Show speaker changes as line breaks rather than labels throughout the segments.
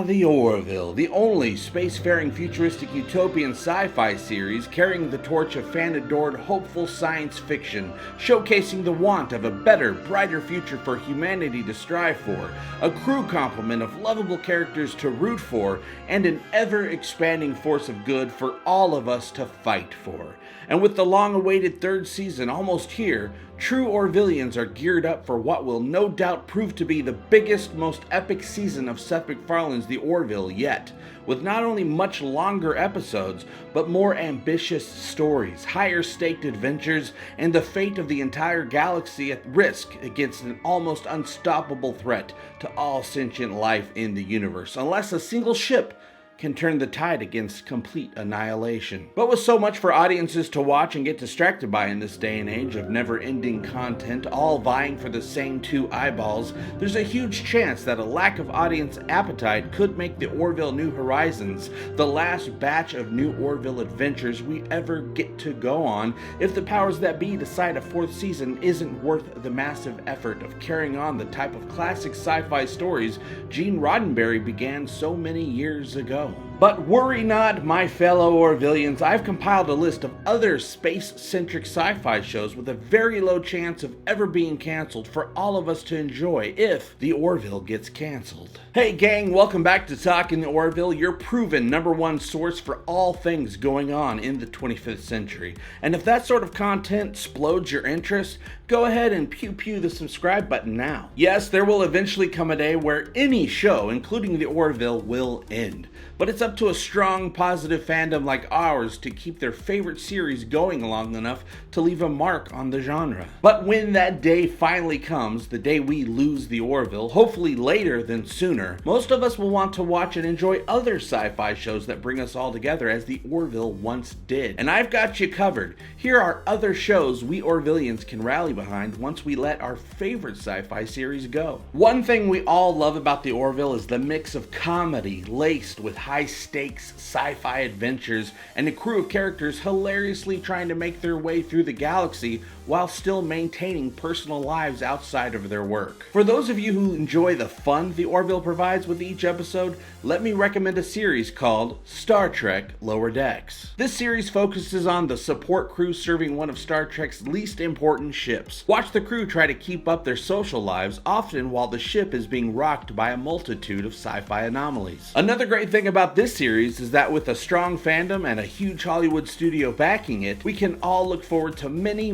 The Orville, the only spacefaring futuristic utopian sci-fi series carrying the torch of fan-adored hopeful science fiction, showcasing the want of a better, brighter future for humanity to strive for, a crew complement of lovable characters to root for, and an ever-expanding force of good for all of us to fight for. And with the long-awaited third season almost here, true Orvillians are geared up for what will no doubt prove to be the biggest, most epic season of Seth MacFarlane's The Orville yet, with not only much longer episodes, but more ambitious stories, higher-staked adventures, and the fate of the entire galaxy at risk against an almost unstoppable threat to all sentient life in the universe, unless a single ship can turn the tide against complete annihilation. But with so much for audiences to watch and get distracted by in this day and age of never-ending content, all vying for the same two eyeballs, there's a huge chance that a lack of audience appetite could make the Orville New Horizons the last batch of new Orville adventures we ever get to go on if the powers that be decide a fourth season isn't worth the massive effort of carrying on the type of classic sci-fi stories Gene Roddenberry began so many years ago. But worry not, my fellow Orvillians, I've compiled a list of other space-centric sci-fi shows with a very low chance of ever being canceled for all of us to enjoy if the Orville gets canceled. Hey gang, welcome back to Talking the Orville, your proven #1 source for all things going on in the 25th century. And if that sort of content explodes your interest, go ahead and pew the subscribe button now. Yes, there will eventually come a day where any show, including the Orville, will end. But it's up to a strong, positive fandom like ours to keep their favorite series going long enough to leave a mark on the genre. But when that day finally comes, the day we lose the Orville, hopefully later than sooner, most of us will want to watch and enjoy other sci-fi shows that bring us all together as the Orville once did. And I've got you covered. Here are other shows we Orvillians can rally behind once we let our favorite sci-fi series go. One thing we all love about the Orville is the mix of comedy laced with high-stakes sci-fi adventures and a crew of characters hilariously trying to make their way through the galaxy while still maintaining personal lives outside of their work. For those of you who enjoy the fun the Orville provides with each episode, let me recommend a series called Star Trek Lower Decks. This series focuses on the support crew serving one of Star Trek's least important ships. Watch the crew try to keep up their social lives, often while the ship is being rocked by a multitude of sci-fi anomalies. Another great thing about this series is that with a strong fandom and a huge Hollywood studio backing it, we can all look forward to many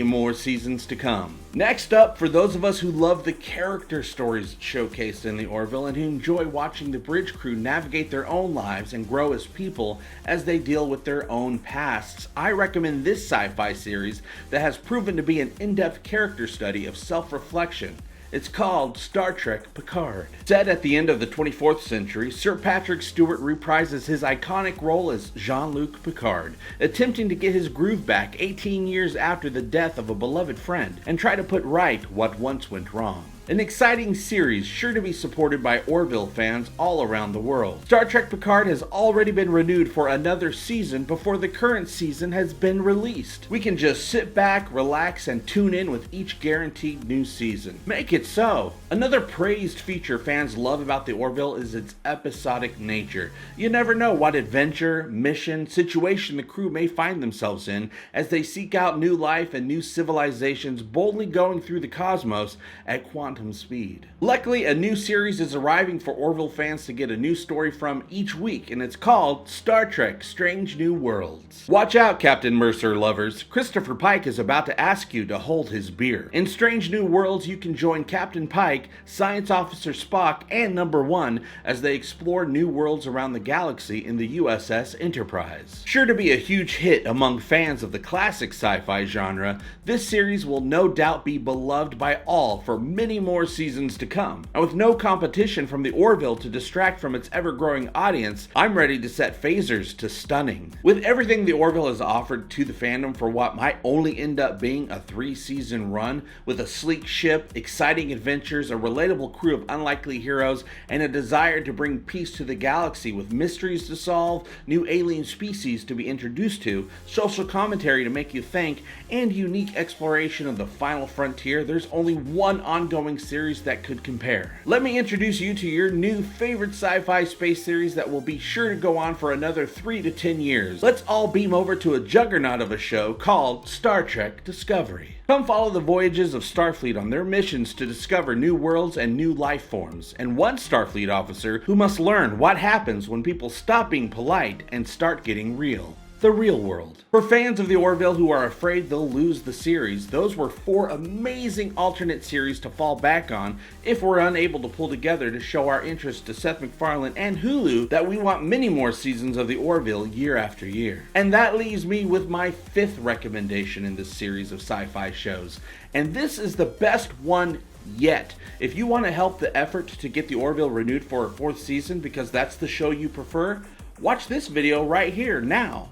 more seasons to come. Next up, for those of us who love the character stories showcased in the Orville and who enjoy watching the bridge crew navigate their own lives and grow as people as they deal with their own pasts, I recommend this sci-fi series that has proven to be an in-depth character study of self-reflection. It's called Star Trek Picard. Set at the end of the 24th century, Sir Patrick Stewart reprises his iconic role as Jean-Luc Picard, attempting to get his groove back 18 years after the death of a beloved friend and try to put right what once went wrong. An exciting series sure to be supported by Orville fans all around the world. Star Trek Picard has already been renewed for another season before the current season has been released. We can just sit back, relax, and tune in with each guaranteed new season. Make it so! Another praised feature fans love about the Orville is its episodic nature. You never know what adventure, mission, situation the crew may find themselves in as they seek out new life and new civilizations boldly going through the cosmos at quantum speed. Luckily, a new series is arriving for Orville fans to get a new story from each week, and it's called Star Trek Strange New Worlds. Watch out, Captain Mercer lovers. Christopher Pike is about to ask you to hold his beer. In Strange New Worlds, you can join Captain Pike, Science Officer Spock, and Number One as they explore new worlds around the galaxy in the USS Enterprise. Sure to be a huge hit among fans of the classic sci-fi genre, this series will no doubt be beloved by all for many more seasons to come. And with no competition from the Orville to distract from its ever-growing audience, I'm ready to set phasers to stunning. With everything the Orville has offered to the fandom for what might only end up being a 3-season run, with a sleek ship, exciting adventures, a relatable crew of unlikely heroes, and a desire to bring peace to the galaxy with mysteries to solve, new alien species to be introduced to, social commentary to make you think, and unique exploration of the final frontier, there's only one ongoing storytelling series that could compare. Let me introduce you to your new favorite sci-fi space series that will be sure to go on for another 3 to 10 years. Let's all beam over to a juggernaut of a show called Star Trek Discovery. Come follow the voyages of Starfleet on their missions to discover new worlds and new life forms, and one Starfleet officer who must learn what happens when people stop being polite and start getting real. The real world. For fans of the Orville who are afraid they'll lose the series, those were 4 amazing alternate series to fall back on if we're unable to pull together to show our interest to Seth MacFarlane and Hulu that we want many more seasons of the Orville year after year. And that leaves me with my 5th recommendation in this series of sci-fi shows. And this is the best one yet. If you want to help the effort to get the Orville renewed for a 4th season because that's the show you prefer, watch this video right here now.